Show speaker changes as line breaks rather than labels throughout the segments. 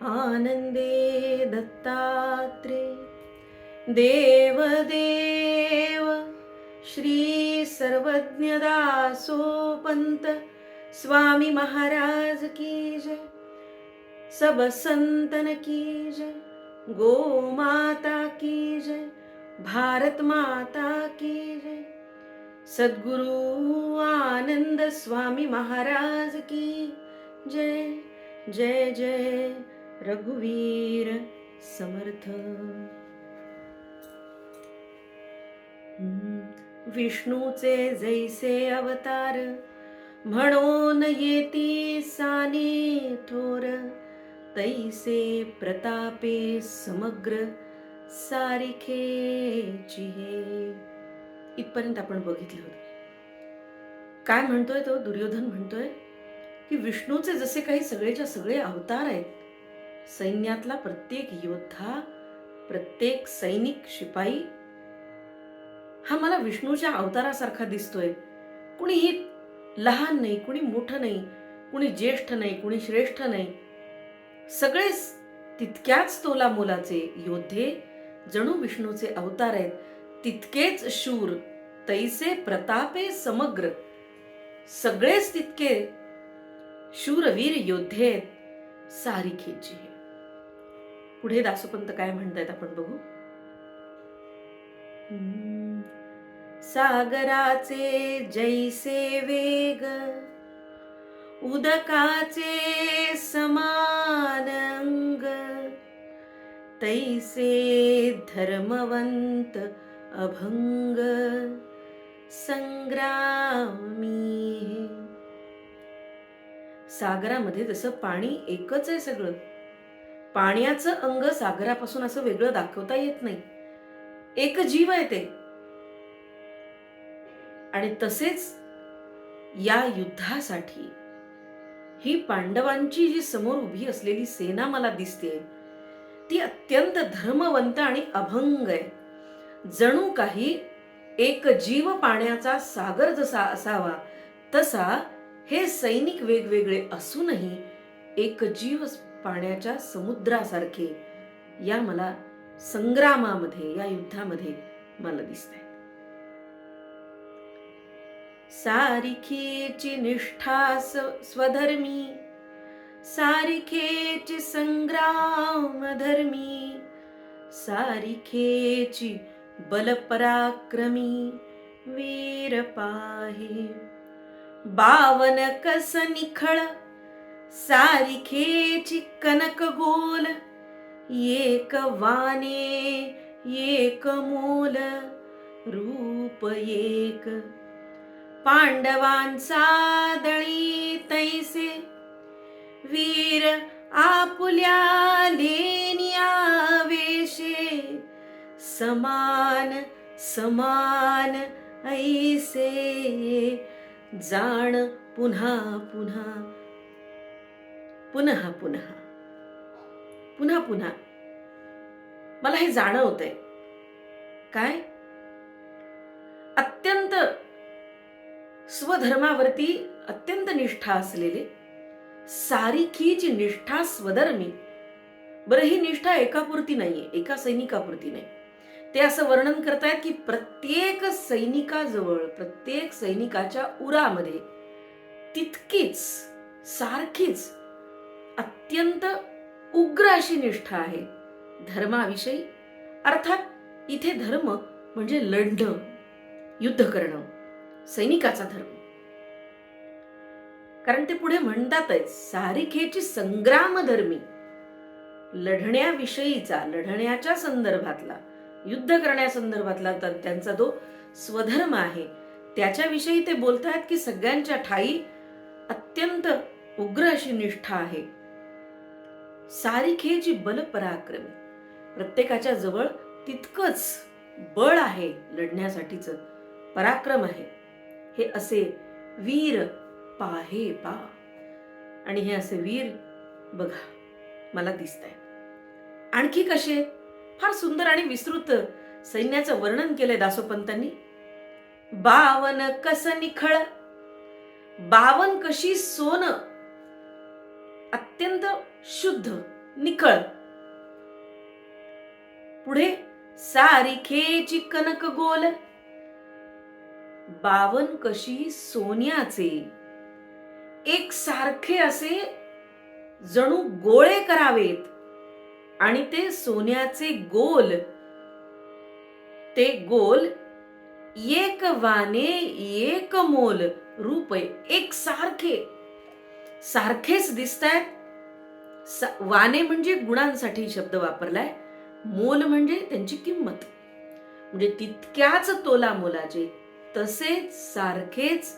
आनंदे दत्तात्रे देवदेव श्री सर्वज्ञदासोपंत स्वामी महाराज की जय। सब संतन की जय। गो माता की जय। भारत माता की जय। सद्गुरु आनंद स्वामी महाराज की जय। जय जय रघुवीर समर्थ। विष्णूचे जैसे अवतार म्हणून येती साने थोर, तैसे प्रतापे समग्र सारिखेची हे। इथपर्यंत आपण बघितलं होतं. काय म्हणतोय तो दुर्योधन? म्हणतोय की विष्णूचे जसे काही सगळेच्या सगळे अवतार आहेत, सैन्यातला प्रत्येक योद्धा, प्रत्येक सैनिक शिपाई हा मला विष्णूच्या अवतारासारखा दिसतोय. कुणीही लहान नाही, कुणी मोठं नाही, कुणी ज्येष्ठ नाही, कुणी श्रेष्ठ नाही, सगळेच तितक्याच तोला मोलाचे योद्धे जणू विष्णूचे अवतार आहेत. तितकेच शूर, तैसे प्रतापे समग्र, सगळेच तितके शूरवीर योद्धे आहेत सारिखेची. पुढे दासोपंत काय म्हणतायत आपण बघू. सागराचे जैसे वेग, उदकाचे समान अंग, तैसे धर्मवंत अभंग संग्रामी. सागरामध्ये जसं पाणी एकच आहे सगळं, पाण्याचं अंग सागरापासून असं वेगळं दाखवता येत नाही, एक जीव आहे ते. आणि तसेच या युद्धासाठी ही पांडवांची जी समोर उभी असलेली सेना मला दिसते, ती अत्यंत धर्मवंत आणि अभंग आहे. जणू काही एक जीव पाण्याचा सागर जसा असावा तसा हे सैनिक वेगवेगळे असूनही एक जीव पाण्याच्या समुद्रासारखे या मला संग्रामामध्ये, या युद्धामध्ये मला दिसत आहे. सारिखेची निष्ठा स्वधर्मी, सारिखेची संग्राम धर्मी, सारिखेची बलपराक्रमी वीर पाहे. बावन कस निखळ, सारिखेची कनक गोल, एक वाने एक मोल, रूप एक पांडवांचा दळी तैसे, वीर आपुल्या लेनिया वेशे, समान समान ऐसे जाण पुन्हा पुन्हा पुन्हा पुन्हा पुन्हा पुन्हा. मला हे जाणवतंय काय, अत्यंत स्वधर्मावरती अत्यंत निष्ठा असलेले, सारिखीची निष्ठा स्वधर्मी. बरं, ही निष्ठा एकापुरती नाहीये, एका सैनिकापुरती नाही. ते असं वर्णन करतायत की प्रत्येक सैनिकाजवळ, प्रत्येक सैनिकाच्या उरामध्ये तितकीच, सारखीच अत्यंत उग्र अशी निष्ठा आहे धर्माविषयी. अर्थात इथे धर्म म्हणजे लढणं, युद्ध करणं, सैनिकाचा धर्म. कारण ते पुढे म्हणतातच, सारिखेची संग्रामधर्मी, लढण्याविषयीचा, लढण्याच्या संदर्भातला, युद्ध करण्यासंदर्भातला त्यांचा तो स्वधर्म आहे, त्याच्याविषयी ते बोलतायत की सगळ्यांच्या ठाई अत्यंत उग्र अशी निष्ठा आहे. सारिखेची बलपराक्रमी, प्रत्येकाच्या जवळ तितकंच बळ आहे लढण्यासाठीचं, पराक्रम आहे. हे असे वीर पाहे पा. आणि हे असे वीर बघा मला दिसत आहे. आणखी कसे फार सुंदर आणि विस्तृत सैन्याचं वर्णन केलंय दासोपंतांनी. बावन कस निखळ, बावन कशी सोनं, अत्यंत शुद्ध, निखळ. पुढे सारिखेची कनक गोल, 52 कशी सोन्याचे, एक सारखे असे जणू गोळे करावेत, आणि ते सोन्याचे गोल, ते गोल एक वाने एक मोल, रूप एक सारखे, सारखेच दिसतायत. वाने म्हणजे गुणांसाठी शब्द वापरलाय, मोल म्हणजे त्यांची किंमत, म्हणजे तितक्याच तोला मोलाचे, तसेच सारखेच,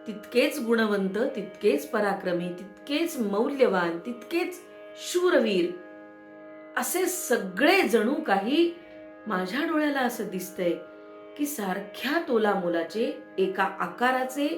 तितकेच गुणवंत, तितकेच पराक्रमी, तितकेच मौल्यवान, तितकेच शूरवीर, असे सगळे जणू काही माझ्या डोळ्याला असं दिसतंय की सारख्या तोला मोलाचे, एका आकाराचे,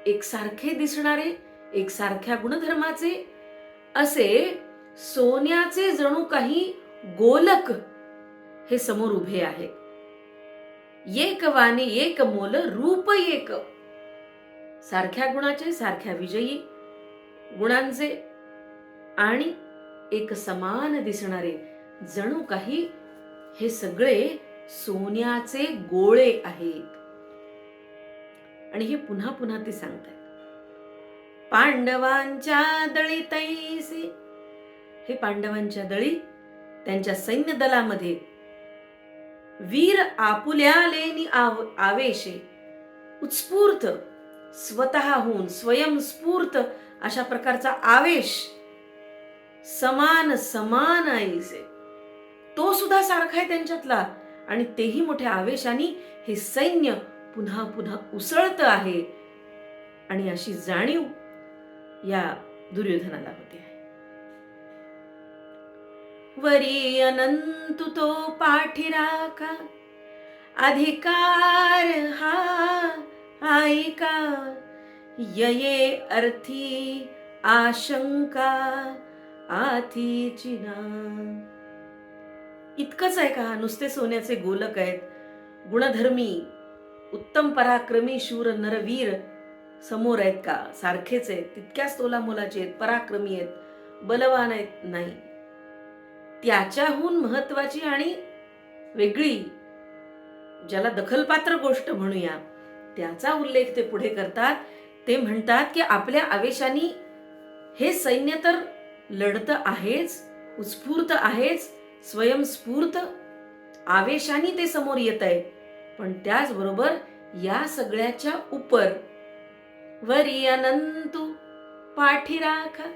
एकसारखे दिसणारे, एकसारख्या गुणधर्माचे असे सोन्याचे जणू काही गोलक हे समोर उभे आहे. एक वाने एक मोल, रूप एक, सारख्या गुणाचे, सारख्या विजयी गुणांचे, आणि एक समान दिसणारे, जणू काही हे सगळे सोन्याचे गोळे आहेत. आणि हे पुन्हा पुन्हा ते सांगतात, पांडवांच्या दळी तैसे, हे पांडवांच्या दळी, त्यांच्या सैन्य दलामध्ये वीर आपुल्यालेनी आवेशे, उत्स्फूर्त, स्वतःहून स्वयंस्फूर्त अशा प्रकारचा आवेश, समान समान ऐसे, तो सुद्धा सारखा आहे त्यांच्यातला, आणि तेही मोठ्या आवेशाने हे सैन्य पुन्हा पुन्हा उसळत आहे. आणि अशी जाणीव या दुर्योधनाला होते आहे. वरी अनंतु तो पाठीराखा, अधिकार हा ऐका, यये अर्थी आशंका आथीची ना. इतकंच आहे का? नुसते सोन्याचे गोलक आहेत, गुणधर्मी, उत्तम पराक्रमी शूर नरवीर समोर आहेत का? सारखेच आहेत, तितक्याच तोला मोलाचे आहेत, पराक्रमी आहेत, बलवान आहेत? नाही. त्याच्याहून महत्वाची आणि वेगळी, ज्याला दखलपात्र गोष्ट म्हणूया, त्याचा उल्लेख ते पुढे करतात. ते म्हणतात की आपल्या आवेशाने हे सैन्य तर लढतं आहेच, उत्स्फूर्त आहेच, स्वयंस्फूर्त आवेशाने ते समोर येत आहे, पण त्याचबरोबर या सगळ्याच्या उपर वरी अनंतु पाठीराखा,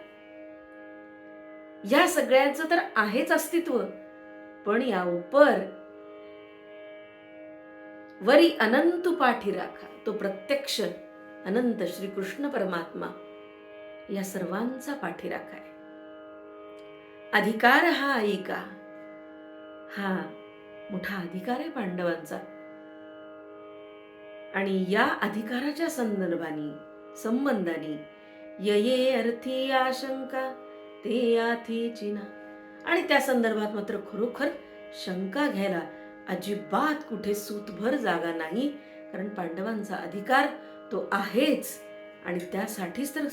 या सगळ्यांचं तर आहेच अस्तित्व, पण या उपर वरी अनंतु पाठीराखा, तो प्रत्यक्ष अनंत श्री कृष्ण परमात्मा या सर्वांचा पाठीराखा आहे. अधिकार हा ऐका, हा मोठा अधिकार आहे पांडवांचा, आणि या अधिकाराच्या संबंधाने यये अर्थी आशंका ते आथीची ना. आणि त्या संदर्भात मात्र खरोखर शंका घ्यायला अजिबात कुठे सूतभर जागा नाही, कारण पांडवांचा अधिकार तो आहेच, आणि त्यासाठीच तर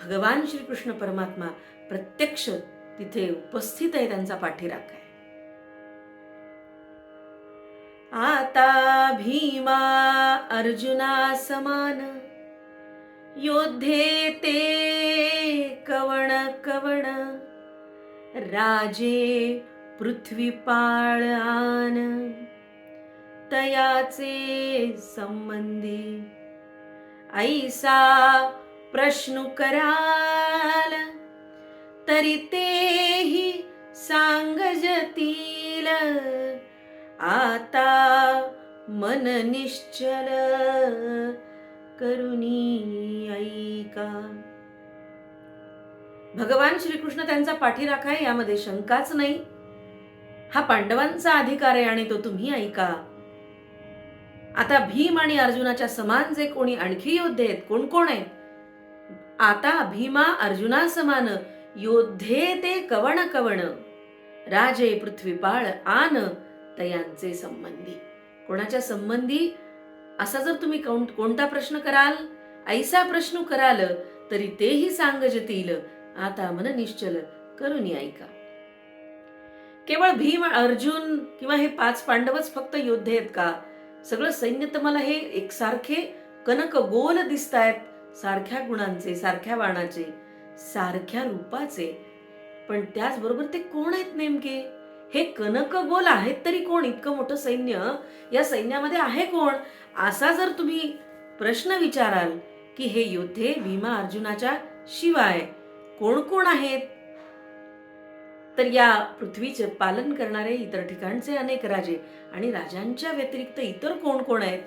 भगवान श्रीकृष्ण परमात्मा प्रत्यक्ष तिथे उपस्थित आहे, त्यांचा पाठीराखा आहे. आता भीमा अर्जुना समान, योद्धे ते कवण कवण, राजे पृथ्वी पाळआन, तयाचे संबंधी, ऐसा प्रश्न कराल, तरी तेही सांगजतील, आता मन निश्चल करुनी ऐका. भगवान श्रीकृष्ण त्यांचा पाठीराखा आहे, यामध्ये शंकाच नाही. हा पांडवांचा अधिकार आहे आणि तो तुम्ही ऐका. आता भीम आणि अर्जुनाच्या समान जे कोणी आणखी योद्धे आहेत, कोण कोण आहेत? आता भीमा अर्जुना समान, योद्धे ते कवण कवण, राजे पृथ्वीपाळ आन, तयांचे संबंधी. कोणाच्या संबंधी असा जर तुम्ही कोणता प्रश्न कराल, ऐसा प्रश्न कराल, तरी तेही सांगजतील, आता मन निश्चल करून ऐका. केवळ भीम, अर्जुन किंवा हे 5 पांडवच फक्त योद्धे आहेत का? सगळं सैन्य तर मला हे एकसारखे कनक गोल दिसतायत, सारख्या गुणांचे, सारख्या बाणाचे, सारख्या रूपाचे. पण त्याचबरोबर ते कोण आहेत नेमके? हे कनक गोल आहेत तरी कोण? इतकं मोठं सैन्य, या सैन्यामध्ये आहे कोण? असा जर तुम्ही प्रश्न विचाराल की हे योद्धे भीमा अर्जुनाच्या शिवाय कोण कोण आहेत, तर या पृथ्वीचे पालन करणारे इतर ठिकाणचे अनेक राजे आणि राजांच्या व्यतिरिक्त इतर कोण कोण आहेत,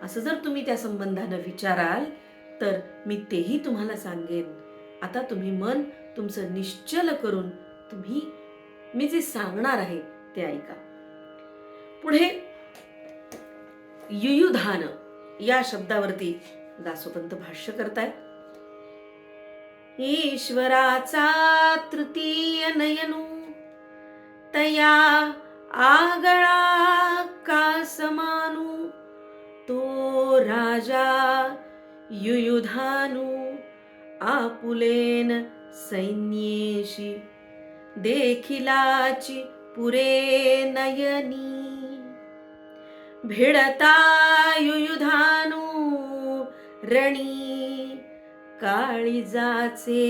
असं जर तुम्ही त्या संबंधानं विचाराल तर मी तेही तुम्हाला सांगेन. आता तुम्ही मन तुमचं निश्चल करून तुम्ही मी जे सांगणार आहे ते ऐका. पुढे युयुधान या शब्दावरती दासोपंत भाष्य करतायत. ईश्वराचा तृतीय नयनू तया आगळा का समानू, तो राजा युयुधानू आपुलेन सैन्येशी, देखिलाची पुरे नयनी. भिडता युयुधानू रणी, काळिजाचे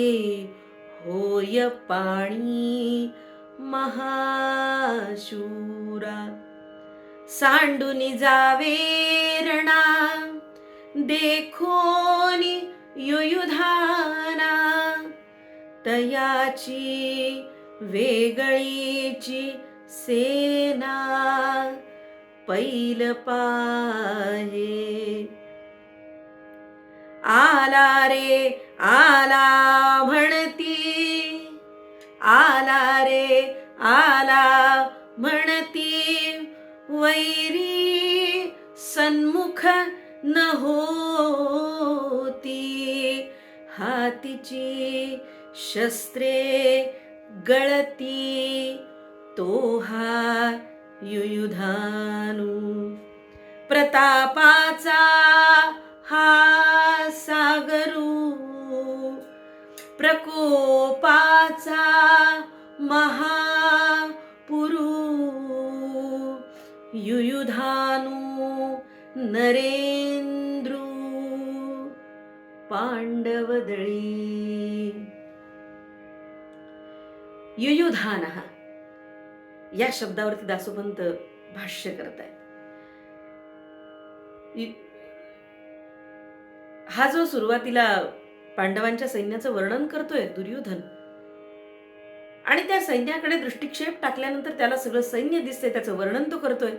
होय पाणी महाशूरा. सांडूनी जावे रणा, देखोनी युयुधाना, तयाची वेगळीची सेना पैल पाहे. आला रे आला म्हणती, आला रे आला म्हणती, वैरी सन्मुख न होती. हातीची शस्त्रे गळती, तो हा युयुधानू. प्रतापाचा हा सागरू, प्रकोपाचा महापुरू. युयुधानू नरेंद्रू पांडवदळी. युयुधान या शब्दावरती दासोपंत भाष्य करतायत. हा जो सुरुवातीला पांडवांच्या सैन्याचं वर्णन करतोय दुर्योधन, आणि त्या सैन्याकडे दृष्टिक्षेप टाकल्यानंतर त्याला सगळं सैन्य दिसतंय, त्याचं वर्णन तो करतोय.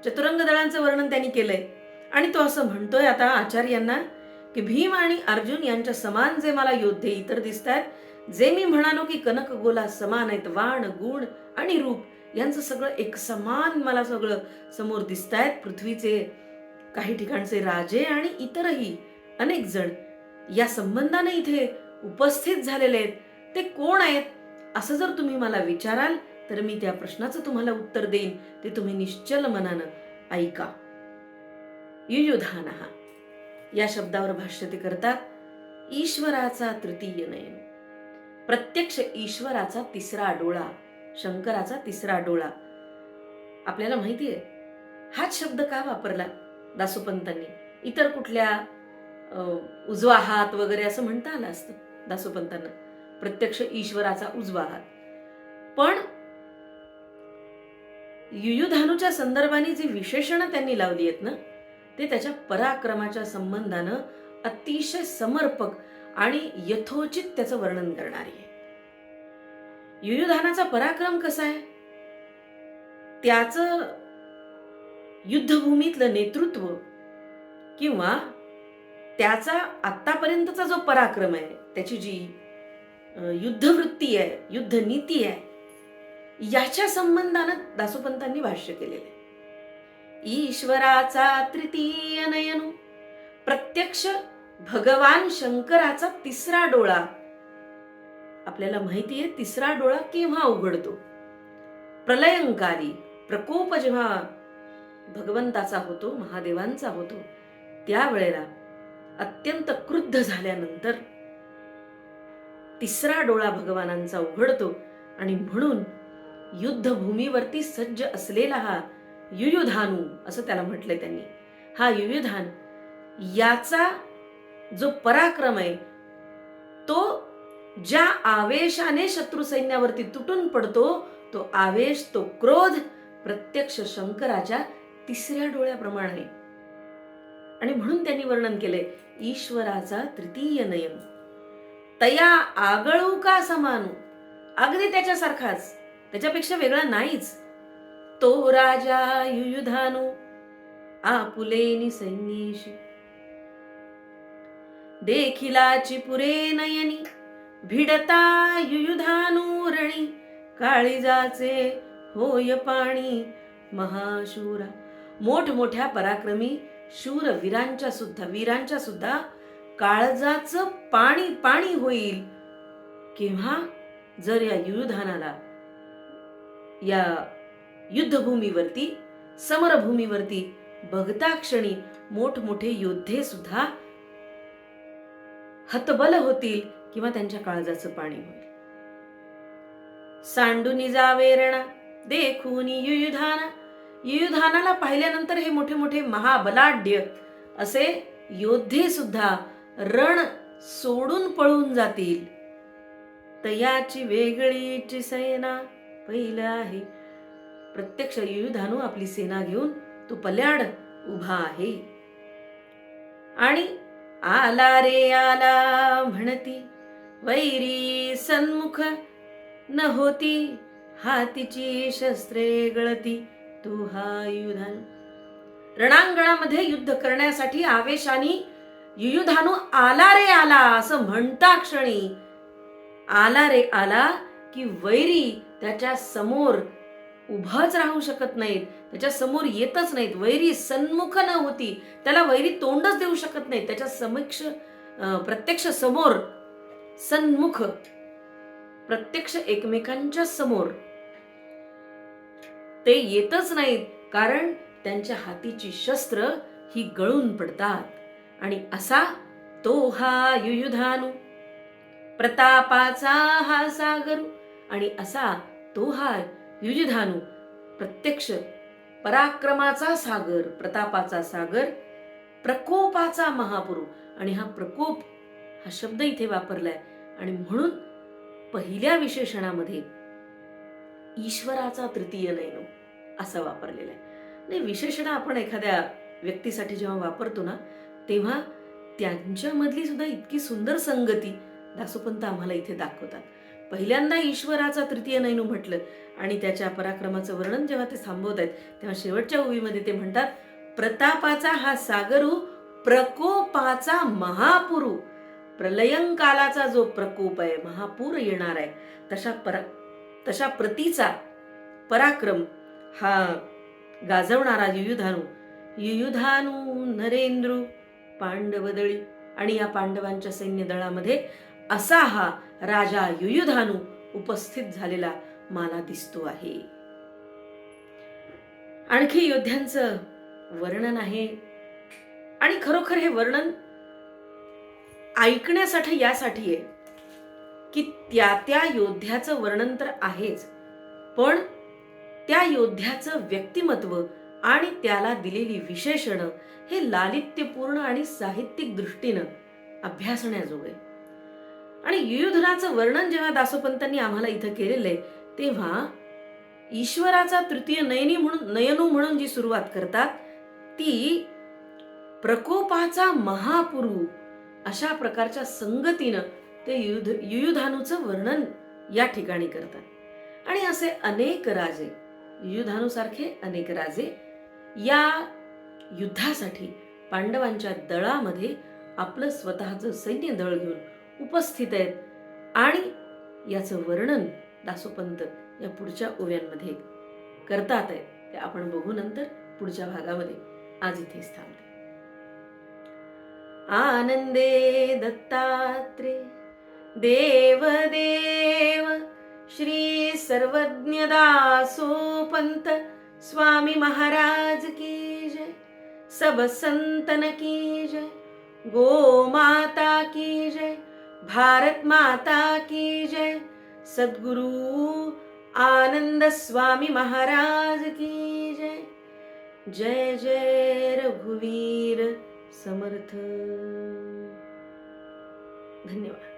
चतुरंग दळांचं वर्णन त्यांनी केलंय आणि तो असं म्हणतोय आता आचार्यांना की भीम आणि अर्जुन यांच्या समान जे मला योद्धे इतर दिसतात, जे मी म्हणालो की कनक गोला समान आहेत, वाण गुण आणि रूप यांचं सगळं एक समान मला सगळं समोर दिसतायत. पृथ्वीचे काही ठिकाणचे राजे आणि इतरही अनेक जण या संबंधाने इथे उपस्थित झालेले आहेत. ते कोण आहेत असं जर तुम्ही मला विचाराल तर मी त्या प्रश्नाचं तुम्हाला उत्तर देईन. ते तुम्ही निश्चल मनानं ऐका. युयुधान या शब्दावर भाष्य ते करतात. ईश्वराचा तृतीय नयन, प्रत्यक्ष ईश्वराचा तिसरा डोळा, शंकराचा तिसरा डोळा. आपल्याला माहिती आहे हाच शब्द का वापरला दासोपंतांनी? इतर कुठल्या उजवा हात वगैरे असं म्हणता आलं असतं दासोपंतांना, प्रत्यक्ष ईश्वराचा उजवा हात. पण युयुधानूच्या संदर्भाने जी विशेषणं त्यांनी लावली आहेत ना, ते त्याच्या पराक्रमाच्या संबंधानं अतिशय समर्पक आणि यथोचित त्याचं वर्णन करणारी आहे. युयुधानाचा पराक्रम कसा आहे, त्याचं युद्धभूमीतलं नेतृत्व किंवा त्याचा आतापर्यंतचा जो पराक्रम आहे, त्याची जी युद्धवृत्ती आहे, युद्धनीती आहे, याच्या संबंधानं दासोपंतांनी भाष्य केलेलं आहे. ईश्वराचा तृतीय नयनू, प्रत्यक्ष भगवान शंकराचा तिसरा डोळा. आपल्याला माहिती आहे तिसरा डोळा केव्हा उघडतो? प्रलयंकारी प्रकोप जेव्हा भगवंताचा होतो, महादेवांचा होतो, त्यावेळेला अत्यंत क्रुद्ध झाल्यानंतर तिसरा डोळा भगवानांचा उघडतो आणि म्हणून युद्धभूमीवरती सज्ज असलेला हा युयुधानू असं त्याला म्हटलंय त्यांनी. हा युयुधान याचा जो पराक्रम आहे तो ज्या आवेशाने शत्रू सैन्यावरती तुटून पडतो, तो आवेश, तो क्रोध प्रत्यक्ष शंकराच्या तिसऱ्या डोळ्याप्रमाणे. आणि म्हणून त्यांनी वर्णन केले, ईश्वराचा तृतीय नयन तया आगळू का समानू, अगदी त्याच्यासारखाच, त्याच्यापेक्षा वेगळा नाहीच. तो राजा युयुधानू आपुलेनी सैन्येशी, देखिलाची पुरे नयनी, भिडता युयुधानू रणी, काळिजाचे होय पाणी महाशूरा. मोठमोठ्या पराक्रमी शूर वीरांच्या सुद्धा काळजाचं पाणी पाणी होईल केव्हा, जर या युयुधानाला या युद्धभूमीवरती, समरभूमीवरती बघता क्षणी मोठमोठे योद्धे सुद्धा हतबल होतील किंवा त्यांच्या काळजाचं पाणी होईल. सांडूनी जावे रणा देखूनी युयुधाना, युयुधानाला पाहिल्यानंतर हे मोठे मोठे महाबलाढ्य असे योद्धे सुद्धा रण सोडून पळून जातील. तयाची वेगळीची सेना पहिलं आहे. प्रत्यक्ष युयुधानू आपली सेना घेऊन तो पल्याड उभा आहे. आणि आला रे आला म्हणती, वैरी सन्मुख न होती, हातीची शस्त्रे गळती, तू हा युयुधानू. रणांगणामध्ये युद्ध करण्यासाठी आवेशाने युयुधानू आला रे आला असं म्हणता क्षणी, आला रे आला की वैरी त्याच्या समोर उभाच राहू शकत नाहीत, त्याच्या समोर येतच नाहीत. वैरी सन्मुख न होती, त्याला वैरी तोंडच देऊ शकत नाही. त्याच्या समक्ष प्रत्यक्ष समोर, सन्मुख प्रत्यक्ष एकमेकांच्या समोर ते येतच नाहीत, कारण त्यांच्या हातीची शस्त्र ही गळून पडतात. आणि असा तो हा युयुधानू, प्रतापाचा हा सागर. आणि असा तो हा युयुधानू, प्रत्यक्ष पराक्रमाचा सागर, प्रतापाचा सागर, प्रकोपाचा महापुरू. आणि हा प्रकोप हा शब्द इथे वापरलाय. आणि म्हणून पहिल्या विशेषणामध्ये ईश्वराचा तृतीय नयनू असं वापरलेलं आहे. नाही, विशेषण आपण एखाद्या व्यक्तीसाठी जेव्हा वापरतो ना, तेव्हा त्यांच्यामधली सुद्धा इतकी सुंदर संगती दासोपंत आम्हाला इथे दाखवतात. पहिल्यांदा ईश्वराचा तृतीय नयनू म्हटलं आणि त्याच्या पराक्रमाचं वर्णन जेव्हा ते थांबवत आहेत, तेव्हा शेवटच्या ओवीमध्ये ते म्हणतात, प्रतापाचा हा सागरू, प्रकोपाचा महापुरू. प्रलयंकालाचा जो प्रकोप आहे, महापूर येणार आहे, तशा प्रतीचा पराक्रम हा गाजवणारा युयुधानू, युयुधानू नरेंद्र पांडवदळी. आणि या पांडवांच्या सैन्य दळामध्ये असा हा राजा युयुधानू उपस्थित झालेला मला दिसतो आहे. आणखी योद्ध्यांचं वर्णन आहे. आणि खरोखर हे वर्णन ऐकण्यासाठी यासाठी आहे की त्या योद्ध्याचं वर्णन तर आहेच, पण त्या योद्ध्याचं व्यक्तिमत्व आणि त्याला दिलेली विशेषणं हे लालित्यपूर्ण आणि साहित्यिक दृष्टीनं अभ्यासण्याजोग आहे. आणि युयुधानाचं वर्णन जेव्हा दासोपंतांनी आम्हाला इथं केलेलं आहे, तेव्हा ईश्वराचा तृतीय नयनू म्हणून जी सुरुवात करतात, ती प्रकोपाचा महापुरू अशा प्रकारच्या संगतीनं ते युयुधानूचं वर्णन या ठिकाणी करतात. आणि असे अनेक राजे, युयुधानूसारखे अनेक राजे या युद्धासाठी पांडवांच्या दळामध्ये आपलं स्वतःचं सैन्य दळ घेऊन उपस्थित आहेत. आणि याचं वर्णन दासोपंत या पुढच्या ओव्यांमध्ये करतात आहेत. ते आपण बघू नंतर पुढच्या भागामध्ये. आज इथेच थांबते. आनंदे दत्तात्रेय देव देव श्री सर्वज्ञ दासोपंत स्वामी महाराज की जय, सब संतन की जय, गो माता की जय, भारत माता की जय, सद्गुरु आनंद स्वामी महाराज की जय. जय जय रघुवीर समर्थ. धन्यवाद.